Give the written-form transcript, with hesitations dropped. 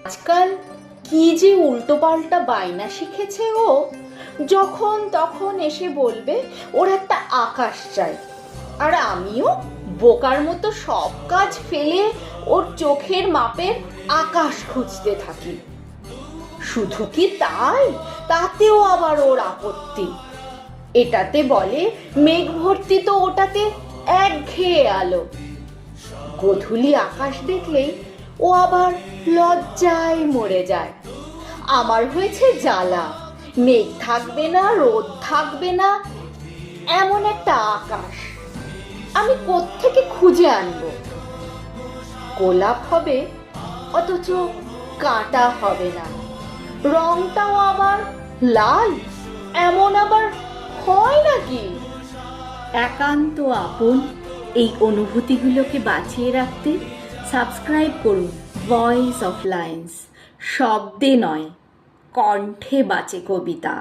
আজকাল কি যে উল্টোপাল্টা বায়না শিখেছে ও, যখন তখন এসে বলবে ওর একটা আকাশ চাই, আর আমিও বোকার মতো সব কাজ ফেলে ওর চোখের মাপের আকাশ খুঁজতে থাকি। শুধু কি তাই, তাতেও আবার ওর আপত্তি। এটাতে বলে মেঘ ভর্তি, তো ওটাতে একঘেয়ে আলো। গোধূলি আকাশ দেখলেই ও আবার লজ্জায় মরে যায়। আমার হয়েছে জ্বালা, মেঘ থাকবে না, রোদ থাকবে না, এমন একটা আকাশ আমি কোত্থেকে খুঁজে আনবো? গোলাপ হবে অথচ কাঁটা হবে না, রংটাও আবার লাল, এমন আবার হয় নাকি? একান্ত আপন এই অনুভূতিগুলোকে বাঁচিয়ে রাখতে সাবস্ক্রাইব করুন ভয়েস অফ লাইন্স। শব্দে নয়, কণ্ঠে বাঁচে কবিতা।